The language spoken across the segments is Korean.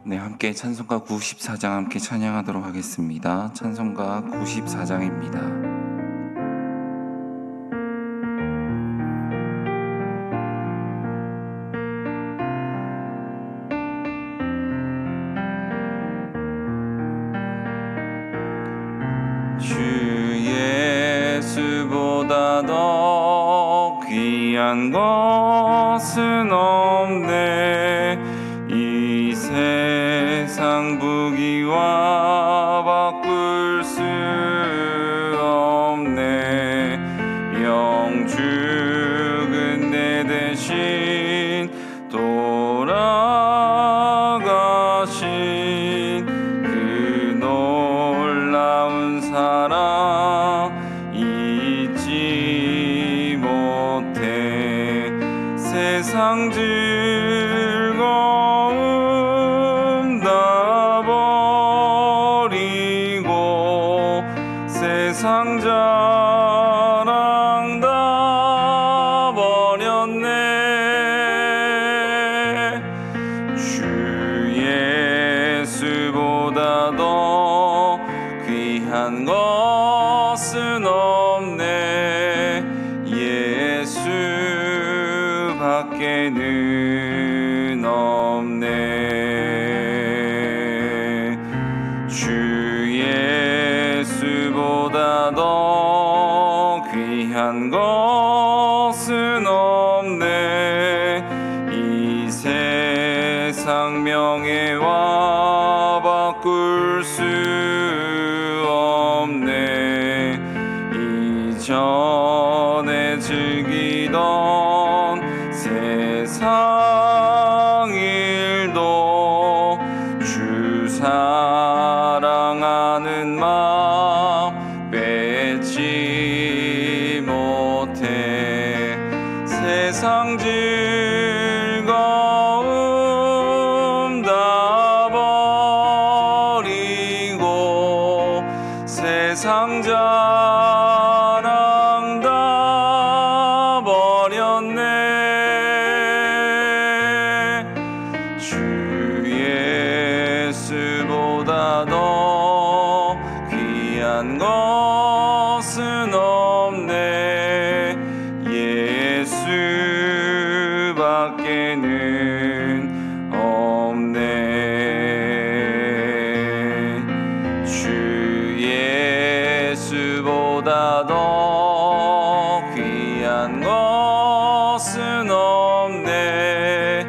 네, 함께 찬송가 94장 함께 찬양하도록 하겠습니다. 찬송가 94장입니다. 주 예수보다 더 귀한 것은 없네. 이 세상 부귀와 바꿀 수 없네. 영 죽은 내 대신 돌아가신 그 놀라운 사랑 잊지 못해. 세상 즐거움 다 버리고 세상 자랑 다 버렸네. 주 예수보다 더 귀한 것은 없네. 예수밖에는 없네. 주 예수보다 더 귀한 것은 없네. 이 세상 명예와 바꿀 수 없네. 이전에 즐기던 세상 일도 주 사랑하는 마음 뺏지 못해. 세상 즐거움 다 버리고 세상 자랑 다 버렸네. 주 예수보다 더 귀한 것은 없네. 예수밖에는 없네. 주 예수보다 더 귀한 것은 없네.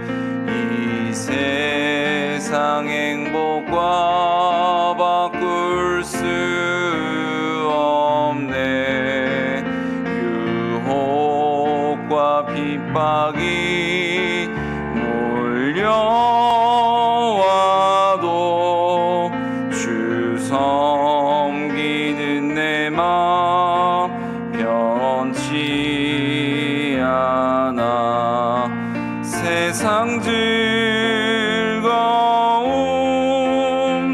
이 세상 행복과 바꿀 수 없네. 유혹과 핍박이 몰려와도 주 섬기는 내 마음 변치 않아. 세상 즐거움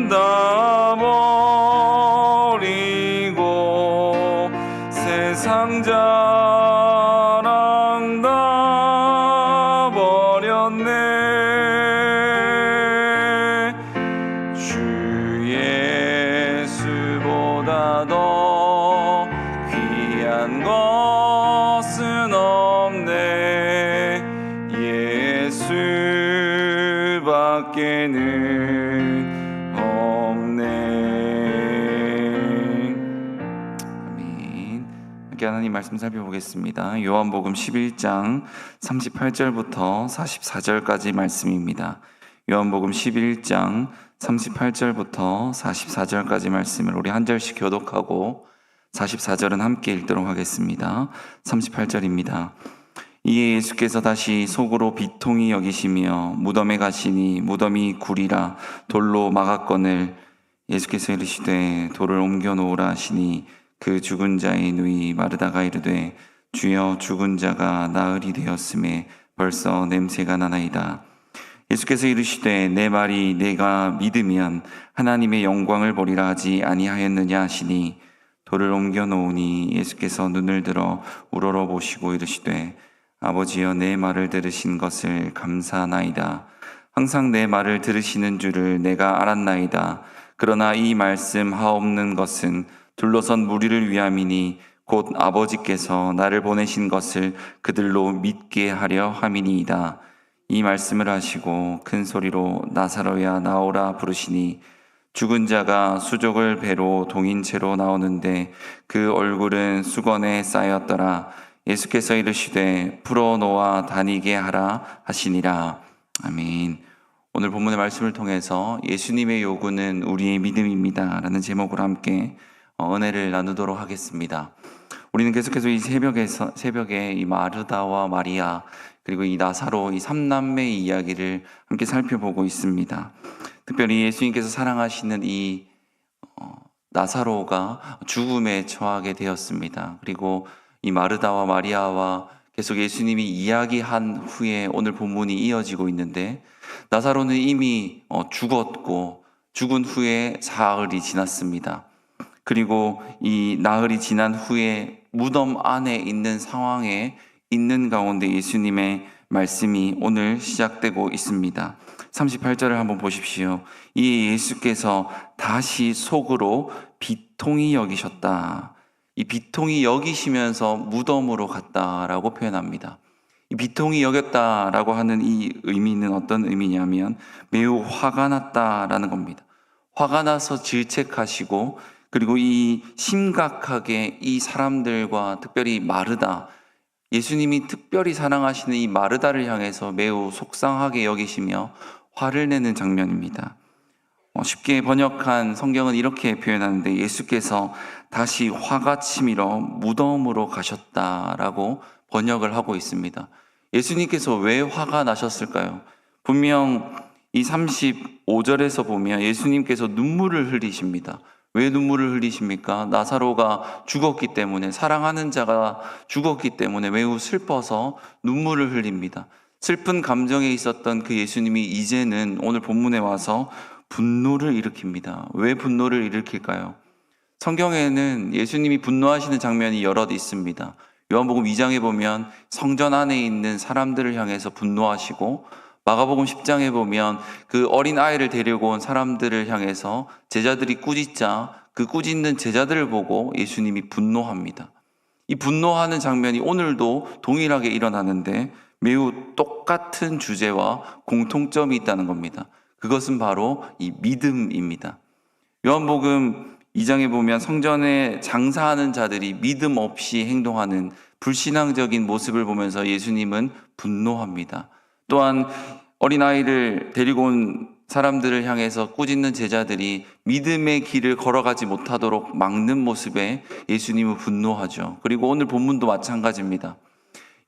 다 버리고 세상 자랑 다 버렸네. 주 예수보다 더 귀한 것은 없네. 예수밖에는 없네. 아멘. 함께 하나님 말씀 살펴보겠습니다. 요한복음 11장 38절부터 44절까지 말씀입니다. 요한복음 11장 38절부터 44절까지 말씀을 우리 한 절씩 교독하고 44절은 함께 읽도록 하겠습니다. 38절입니다. 이에 예수께서 다시 속으로 비통히 여기시며 무덤에 가시니 무덤이 구리라 돌로 막았거늘 예수께서 이르시되 돌을 옮겨 놓으라 하시니 그 죽은 자의 누이 마르다가 이르되 주여 죽은 자가 나흘이 되었음에 벌써 냄새가 나나이다. 예수께서 이르시되 내 말이 내가 믿으면 하나님의 영광을 보리라 하지 아니하였느냐 하시니 돌을 옮겨 놓으니 예수께서 눈을 들어 우러러 보시고 이르시되 아버지여 내 말을 들으신 것을 감사하나이다. 항상 내 말을 들으시는 줄을 내가 알았나이다. 그러나 이 말씀 하옵는 것은 둘러선 무리를 위함이니 곧 아버지께서 나를 보내신 것을 그들로 믿게 하려 함이니이다. 이 말씀을 하시고 큰 소리로 나사로야 나오라 부르시니 죽은 자가 수족을 배로 동인 채로 나오는데 그 얼굴은 수건에 쌓였더라. 예수께서 이르시되 풀어놓아 다니게 하라 하시니라. 아멘. 오늘 본문의 말씀을 통해서 예수님의 요구는 우리의 믿음입니다 라는 제목으로 함께 은혜를 나누도록 하겠습니다. 우리는 계속해서 이 새벽에 이 마르다와 마리아 그리고 이 나사로 이 삼남매의 이야기를 함께 살펴보고 있습니다. 특별히 예수님께서 사랑하시는 이 나사로가 죽음에 처하게 되었습니다. 그리고 이 마르다와 마리아와 계속 예수님이 이야기한 후에 오늘 본문이 이어지고 있는데 나사로는 이미 죽었고 죽은 후에 사흘이 지났습니다. 그리고 이 나흘이 지난 후에 무덤 안에 있는 상황에 있는 가운데 예수님의 말씀이 오늘 시작되고 있습니다. 38절을 한번 보십시오. 이 예수께서 다시 속으로 비통히 여기셨다. 이 비통히 여기시면서 무덤으로 갔다라고 표현합니다. 이 비통히 여겼다라고 하는 이 의미는 어떤 의미냐면 매우 화가 났다라는 겁니다. 화가 나서 질책하시고 그리고 이 심각하게 이 사람들과 특별히 마르다, 예수님이 특별히 사랑하시는 이 마르다를 향해서 매우 속상하게 여기시며 화를 내는 장면입니다. 쉽게 번역한 성경은 이렇게 표현하는데 예수께서 다시 화가 치밀어 무덤으로 가셨다라고 번역을 하고 있습니다. 예수님께서 왜 화가 나셨을까요? 분명 이 35절에서 보면 예수님께서 눈물을 흘리십니다. 왜 눈물을 흘리십니까? 나사로가 죽었기 때문에, 사랑하는 자가 죽었기 때문에 매우 슬퍼서 눈물을 흘립니다. 슬픈 감정에 있었던 그 예수님이 이제는 오늘 본문에 와서 분노를 일으킵니다. 왜 분노를 일으킬까요? 성경에는 예수님이 분노하시는 장면이 여럿 있습니다. 요한복음 2장에 보면 성전 안에 있는 사람들을 향해서 분노하시고, 마가복음 10장에 보면 그 어린 아이를 데리고 온 사람들을 향해서 제자들이 꾸짖자 그 꾸짖는 제자들을 보고 예수님이 분노합니다. 이 분노하는 장면이 오늘도 동일하게 일어나는데 매우 똑같은 주제와 공통점이 있다는 겁니다. 그것은 바로 이 믿음입니다. 요한복음 2장에 보면 성전에 장사하는 자들이 믿음 없이 행동하는 불신앙적인 모습을 보면서 예수님은 분노합니다. 또한 어린아이를 데리고 온 사람들을 향해서 꾸짖는 제자들이 믿음의 길을 걸어가지 못하도록 막는 모습에 예수님은 분노하죠. 그리고 오늘 본문도 마찬가지입니다.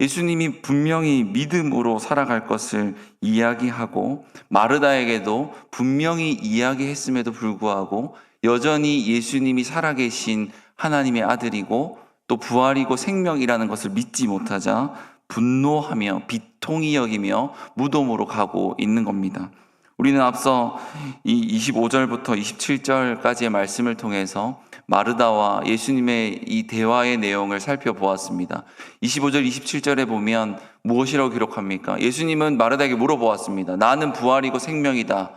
예수님이 분명히 믿음으로 살아갈 것을 이야기하고 마르다에게도 분명히 이야기했음에도 불구하고 여전히 예수님이 살아계신 하나님의 아들이고 또 부활이고 생명이라는 것을 믿지 못하자 분노하며 비통히 여기며 무덤으로 가고 있는 겁니다. 우리는 앞서 이 25절부터 27절까지의 말씀을 통해서 마르다와 예수님의 이 대화의 내용을 살펴보았습니다. 25절, 27절에 보면 무엇이라고 기록합니까? 예수님은 마르다에게 물어보았습니다. 나는 부활이고 생명이다.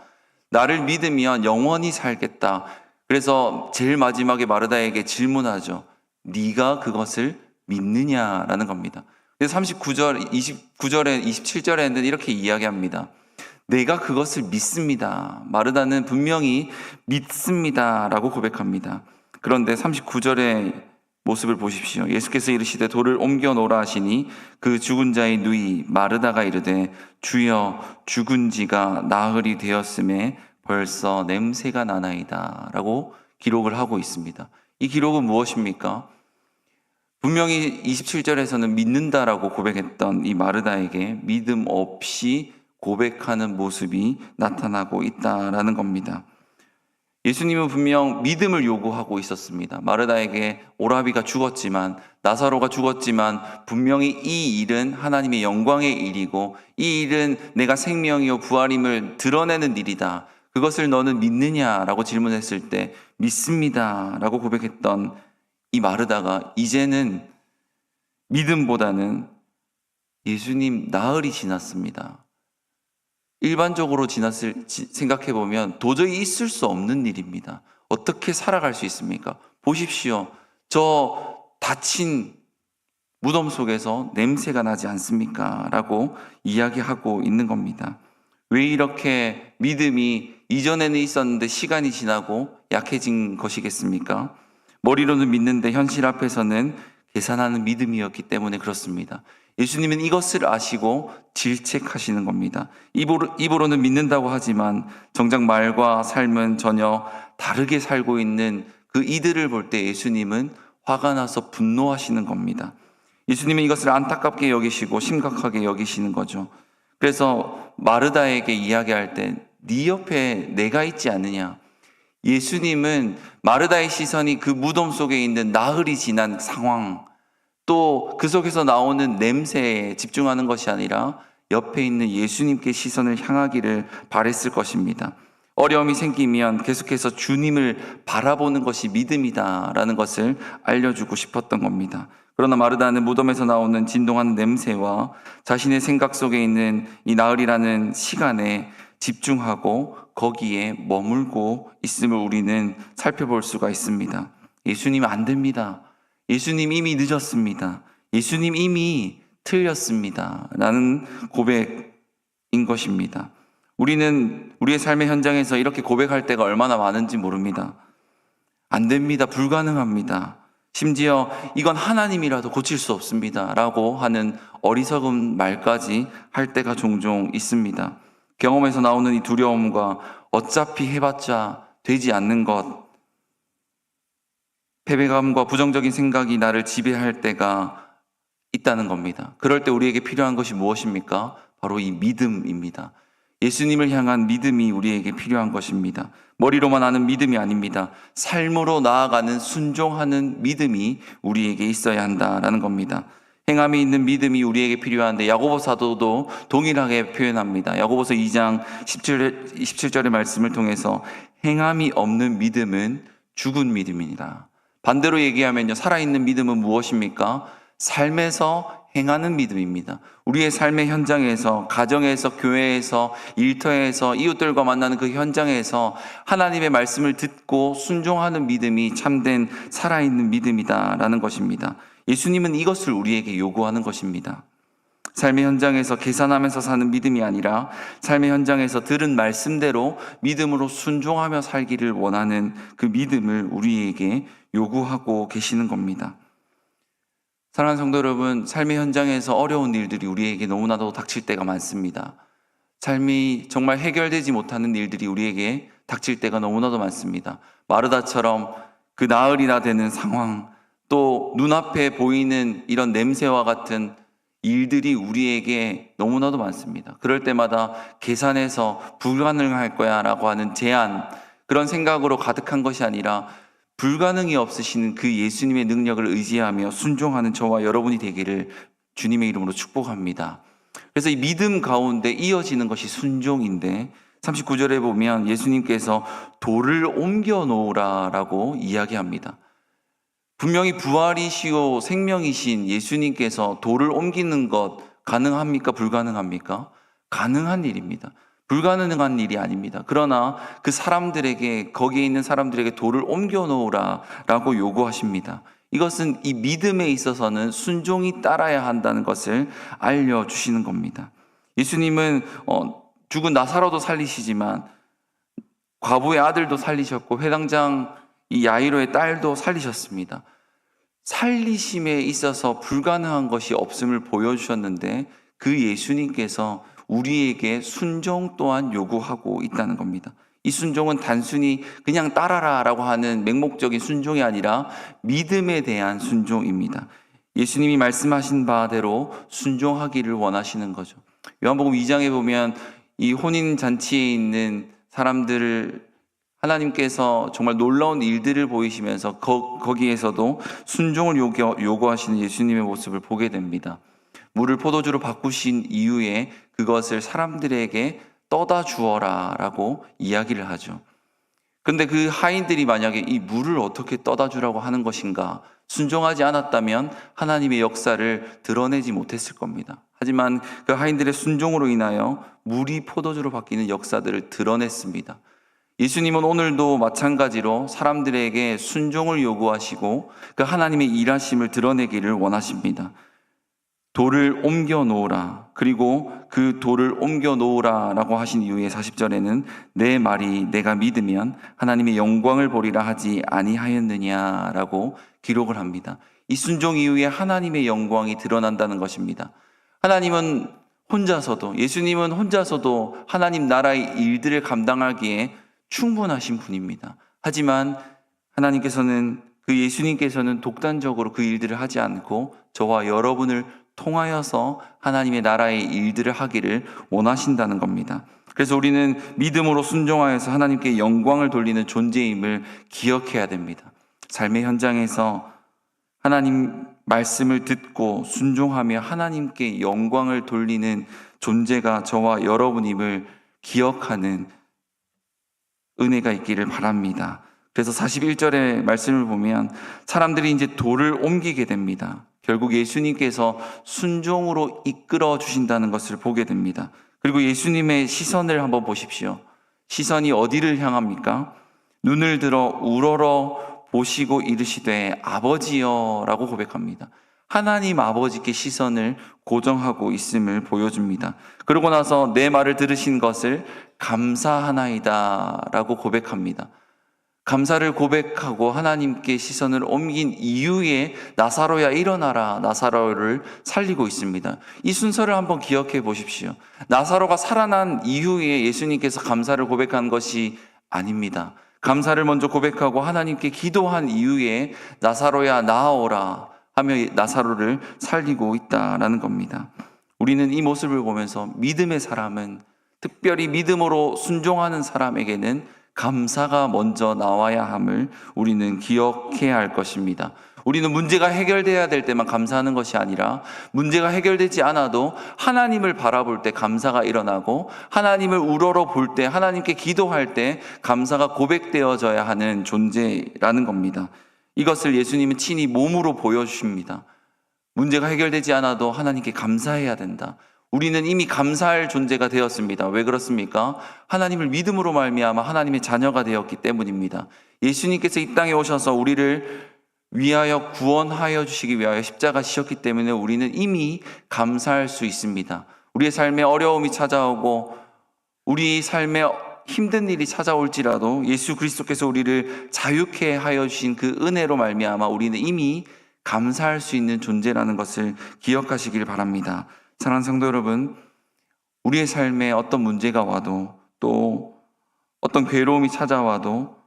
나를 믿으면 영원히 살겠다. 그래서 제일 마지막에 마르다에게 질문하죠. 네가 그것을 믿느냐라는 겁니다. 그래서 39절, 29절에 27절에는 이렇게 이야기합니다. 내가 그것을 믿습니다. 마르다는 분명히 믿습니다라고 고백합니다. 그런데 39절의 모습을 보십시오. 예수께서 이르시되 돌을 옮겨 놓으라 하시니 그 죽은 자의 누이 마르다가 이르되 주여 죽은 지가 나흘이 되었음에 벌써 냄새가 나나이다 라고 기록을 하고 있습니다. 이 기록은 무엇입니까? 분명히 27절에서는 믿는다라고 고백했던 이 마르다에게 믿음 없이 고백하는 모습이 나타나고 있다라는 겁니다. 예수님은 분명 믿음을 요구하고 있었습니다. 마르다에게 오라비가 죽었지만, 나사로가 죽었지만 분명히 이 일은 하나님의 영광의 일이고 이 일은 내가 생명이요 부활임을 드러내는 일이다. 그것을 너는 믿느냐라고 질문했을 때 믿습니다라고 고백했던 이 마르다가 이제는 믿음보다는 예수님 나흘이 지났습니다. 일반적으로 생각해 보면 도저히 있을 수 없는 일입니다. 어떻게 살아갈 수 있습니까? 보십시오. 저 닫힌 무덤 속에서 냄새가 나지 않습니까? 라고 이야기하고 있는 겁니다. 왜 이렇게 믿음이 이전에는 있었는데 시간이 지나고 약해진 것이겠습니까? 머리로는 믿는데 현실 앞에서는 계산하는 믿음이었기 때문에 그렇습니다. 예수님은 이것을 아시고 질책하시는 겁니다. 입으로는 믿는다고 하지만 정작 말과 삶은 전혀 다르게 살고 있는 그 이들을 볼 때 예수님은 화가 나서 분노하시는 겁니다. 예수님은 이것을 안타깝게 여기시고 심각하게 여기시는 거죠. 그래서 마르다에게 이야기할 때 네 옆에 내가 있지 않느냐. 예수님은 마르다의 시선이 그 무덤 속에 있는 나흘이 지난 상황, 또 그 속에서 나오는 냄새에 집중하는 것이 아니라 옆에 있는 예수님께 시선을 향하기를 바랬을 것입니다. 어려움이 생기면 계속해서 주님을 바라보는 것이 믿음이다라는 것을 알려주고 싶었던 겁니다. 그러나 마르다는 무덤에서 나오는 진동하는 냄새와 자신의 생각 속에 있는 이 나흘이라는 시간에 집중하고 거기에 머물고 있음을 우리는 살펴볼 수가 있습니다. 예수님 안 됩니다. 예수님 이미 늦었습니다. 예수님 이미 틀렸습니다. 라는 고백인 것입니다. 우리는 우리의 삶의 현장에서 이렇게 고백할 때가 얼마나 많은지 모릅니다. 안 됩니다. 불가능합니다. 심지어 이건 하나님이라도 고칠 수 없습니다. 라고 하는 어리석은 말까지 할 때가 종종 있습니다. 경험에서 나오는 이 두려움과 어차피 해봤자 되지 않는 것, 패배감과 부정적인 생각이 나를 지배할 때가 있다는 겁니다. 그럴 때 우리에게 필요한 것이 무엇입니까? 바로 이 믿음입니다. 예수님을 향한 믿음이 우리에게 필요한 것입니다. 머리로만 아는 믿음이 아닙니다. 삶으로 나아가는 순종하는 믿음이 우리에게 있어야 한다라는 겁니다. 행함이 있는 믿음이 우리에게 필요한데 야고보 사도도 동일하게 표현합니다. 야고보서 2장 17절의 말씀을 통해서 행함이 없는 믿음은 죽은 믿음이니라. 반대로 얘기하면요, 살아있는 믿음은 무엇입니까? 삶에서 행하는 믿음입니다. 우리의 삶의 현장에서, 가정에서, 교회에서, 일터에서, 이웃들과 만나는 그 현장에서 하나님의 말씀을 듣고 순종하는 믿음이 참된 살아있는 믿음이다라는 것입니다. 예수님은 이것을 우리에게 요구하는 것입니다. 삶의 현장에서 계산하면서 사는 믿음이 아니라 삶의 현장에서 들은 말씀대로 믿음으로 순종하며 살기를 원하는 그 믿음을 우리에게 요구하고 계시는 겁니다. 사랑하는 성도 여러분, 삶의 현장에서 어려운 일들이 우리에게 너무나도 닥칠 때가 많습니다. 삶이 정말 해결되지 못하는 일들이 우리에게 닥칠 때가 너무나도 많습니다. 마르다처럼 그 나흘이나 되는 상황, 또 눈앞에 보이는 이런 냄새와 같은 일들이 우리에게 너무나도 많습니다. 그럴 때마다 계산해서 불가능할 거야 라고 하는 제안, 그런 생각으로 가득한 것이 아니라 불가능이 없으시는 그 예수님의 능력을 의지하며 순종하는 저와 여러분이 되기를 주님의 이름으로 축복합니다. 그래서 이 믿음 가운데 이어지는 것이 순종인데 39절에 보면 예수님께서 돌을 옮겨 놓으라 라고 이야기합니다. 분명히 부활이시오 생명이신 예수님께서 돌을 옮기는 것 가능합니까? 불가능합니까? 가능한 일입니다. 불가능한 일이 아닙니다. 그러나 그 사람들에게, 거기에 있는 사람들에게 돌을 옮겨 놓으라 라고 요구하십니다. 이것은 이 믿음에 있어서는 순종이 따라야 한다는 것을 알려주시는 겁니다. 예수님은 죽은 나사로도 살리시지만 과부의 아들도 살리셨고 회당장 이 야이로의 딸도 살리셨습니다. 살리심에 있어서 불가능한 것이 없음을 보여주셨는데 그 예수님께서 우리에게 순종 또한 요구하고 있다는 겁니다. 이 순종은 단순히 그냥 따라라 라고 하는 맹목적인 순종이 아니라 믿음에 대한 순종입니다. 예수님이 말씀하신 바대로 순종하기를 원하시는 거죠. 요한복음 2장에 보면 이 혼인잔치에 있는 사람들을 하나님께서 정말 놀라운 일들을 보이시면서 거기에서도 순종을 요구하시는 예수님의 모습을 보게 됩니다. 물을 포도주로 바꾸신 이후에 그것을 사람들에게 떠다 주어라 라고 이야기를 하죠. 그런데 그 하인들이 만약에 이 물을 어떻게 떠다 주라고 하는 것인가 순종하지 않았다면 하나님의 역사를 드러내지 못했을 겁니다. 하지만 그 하인들의 순종으로 인하여 물이 포도주로 바뀌는 역사들을 드러냈습니다. 예수님은 오늘도 마찬가지로 사람들에게 순종을 요구하시고 그 하나님의 일하심을 드러내기를 원하십니다. 돌을 옮겨 놓으라. 그리고 그 돌을 옮겨 놓으라 라고 하신 이후에 40절에는 내 말이 내가 믿으면 하나님의 영광을 보리라 하지 아니하였느냐라고 기록을 합니다. 이 순종 이후에 하나님의 영광이 드러난다는 것입니다. 하나님은 혼자서도, 예수님은 혼자서도 하나님 나라의 일들을 감당하기에 충분하신 분입니다. 하지만 하나님께서는, 그 예수님께서는 독단적으로 그 일들을 하지 않고 저와 여러분을 통하여서 하나님의 나라의 일들을 하기를 원하신다는 겁니다. 그래서 우리는 믿음으로 순종하여서 하나님께 영광을 돌리는 존재임을 기억해야 됩니다. 삶의 현장에서 하나님 말씀을 듣고 순종하며 하나님께 영광을 돌리는 존재가 저와 여러분임을 기억하는 은혜가 있기를 바랍니다. 그래서 41절의 말씀을 보면 사람들이 이제 돌을 옮기게 됩니다. 결국 예수님께서 순종으로 이끌어 주신다는 것을 보게 됩니다. 그리고 예수님의 시선을 한번 보십시오. 시선이 어디를 향합니까? 눈을 들어 우러러 보시고 이르시되 아버지여 라고 고백합니다. 하나님 아버지께 시선을 고정하고 있음을 보여줍니다. 그러고 나서 내 말을 들으신 것을 감사하나이다 라고 고백합니다. 감사를 고백하고 하나님께 시선을 옮긴 이후에 나사로야 일어나라, 나사로를 살리고 있습니다. 이 순서를 한번 기억해 보십시오. 나사로가 살아난 이후에 예수님께서 감사를 고백한 것이 아닙니다. 감사를 먼저 고백하고 하나님께 기도한 이후에 나사로야 나아오라 하며 나사로를 살리고 있다라는 겁니다. 우리는 이 모습을 보면서 믿음의 사람은, 특별히 믿음으로 순종하는 사람에게는 감사가 먼저 나와야 함을 우리는 기억해야 할 것입니다. 우리는 문제가 해결돼야 될 때만 감사하는 것이 아니라 문제가 해결되지 않아도 하나님을 바라볼 때 감사가 일어나고 하나님을 우러러 볼 때, 하나님께 기도할 때 감사가 고백되어져야 하는 존재라는 겁니다. 이것을 예수님은 친히 몸으로 보여주십니다. 문제가 해결되지 않아도 하나님께 감사해야 된다. 우리는 이미 감사할 존재가 되었습니다. 왜 그렇습니까? 하나님을 믿음으로 말미암아 하나님의 자녀가 되었기 때문입니다. 예수님께서 이 땅에 오셔서 우리를 위하여 구원하여 주시기 위하여 십자가 지셨기 때문에 우리는 이미 감사할 수 있습니다. 우리의 삶에 어려움이 찾아오고 우리 삶에 힘든 일이 찾아올지라도 예수 그리스도께서 우리를 자유케 하여 주신 그 은혜로 말미암아 우리는 이미 감사할 수 있는 존재라는 것을 기억하시길 바랍니다. 사랑하는 성도 여러분, 우리의 삶에 어떤 문제가 와도 또 어떤 괴로움이 찾아와도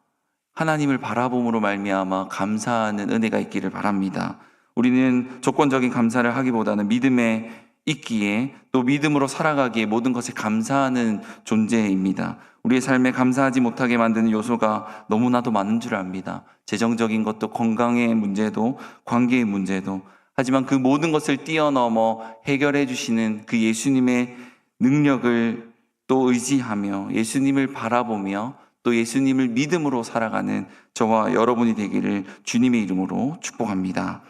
하나님을 바라봄으로 말미암아 감사하는 은혜가 있기를 바랍니다. 우리는 조건적인 감사를 하기보다는 믿음에 있기에 또 믿음으로 살아가기에 모든 것에 감사하는 존재입니다. 우리의 삶에 감사하지 못하게 만드는 요소가 너무나도 많은 줄 압니다. 재정적인 것도, 건강의 문제도, 관계의 문제도. 하지만 그 모든 것을 뛰어넘어 해결해 주시는 그 예수님의 능력을 또 의지하며 예수님을 바라보며 또 예수님을 믿음으로 살아가는 저와 여러분이 되기를 주님의 이름으로 축복합니다.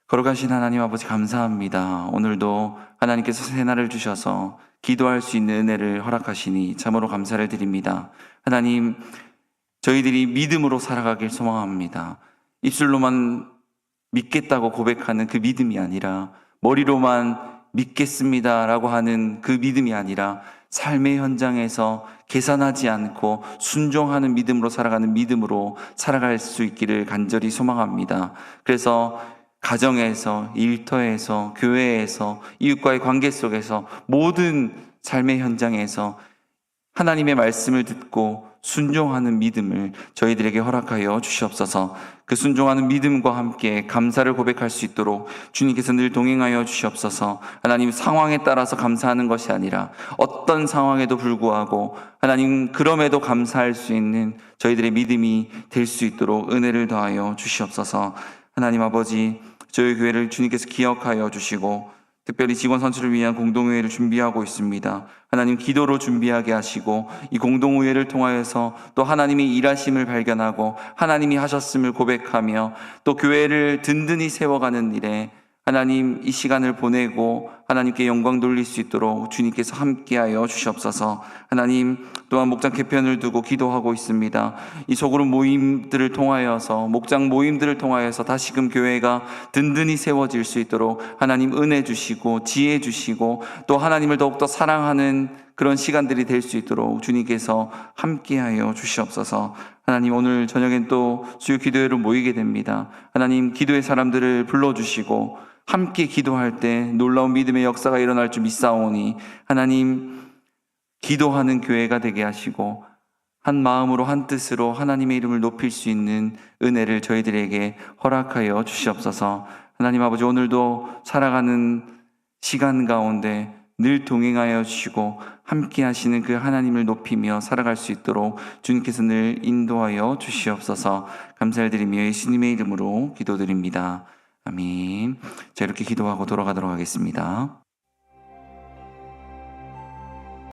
걸어가신 하나님 아버지 감사합니다. 오늘도 하나님께서 새날을 주셔서 기도할 수 있는 은혜를 허락하시니 참으로 감사를 드립니다. 하나님, 저희들이 믿음으로 살아가길 소망합니다. 입술로만 믿겠다고 고백하는 그 믿음이 아니라, 머리로만 믿겠습니다라고 하는 그 믿음이 아니라 삶의 현장에서 계산하지 않고 순종하는 믿음으로 살아가는 믿음으로 살아갈 수 있기를 간절히 소망합니다. 그래서 가정에서, 일터에서, 교회에서, 이웃과의 관계 속에서 모든 삶의 현장에서 하나님의 말씀을 듣고 순종하는 믿음을 저희들에게 허락하여 주시옵소서. 그 순종하는 믿음과 함께 감사를 고백할 수 있도록 주님께서 늘 동행하여 주시옵소서. 하나님, 상황에 따라서 감사하는 것이 아니라 어떤 상황에도 불구하고 하나님 그럼에도 감사할 수 있는 저희들의 믿음이 될 수 있도록 은혜를 더하여 주시옵소서. 하나님 아버지, 저희 교회를 주님께서 기억하여 주시고 특별히 직원 선출을 위한 공동회의를 준비하고 있습니다. 하나님, 기도로 준비하게 하시고 이 공동회의를 통하여서 또 하나님이 일하심을 발견하고 하나님이 하셨음을 고백하며 또 교회를 든든히 세워가는 일에 하나님 이 시간을 보내고 하나님께 영광 돌릴 수 있도록 주님께서 함께하여 주시옵소서. 하나님 또한 목장 개편을 두고 기도하고 있습니다. 이 소그룹 모임들을 통하여서 목장 모임들을 통하여서 다시금 교회가 든든히 세워질 수 있도록 하나님 은혜 주시고 지혜 주시고 또 하나님을 더욱더 사랑하는 그런 시간들이 될 수 있도록 주님께서 함께하여 주시옵소서. 하나님 오늘 저녁엔 또 주요 기도회로 모이게 됩니다. 하나님 기도의 사람들을 불러주시고 함께 기도할 때 놀라운 믿음의 역사가 일어날 줄 믿사오니 하나님 기도하는 교회가 되게 하시고 한 마음으로 한 뜻으로 하나님의 이름을 높일 수 있는 은혜를 저희들에게 허락하여 주시옵소서. 하나님 아버지 오늘도 살아가는 시간 가운데 늘 동행하여 주시고 함께 하시는 그 하나님을 높이며 살아갈 수 있도록 주님께서 늘 인도하여 주시옵소서. 감사를 드리며 예수님의 이름으로 기도드립니다. 아멘. 자, 이렇게 기도하고 돌아가도록 하겠습니다.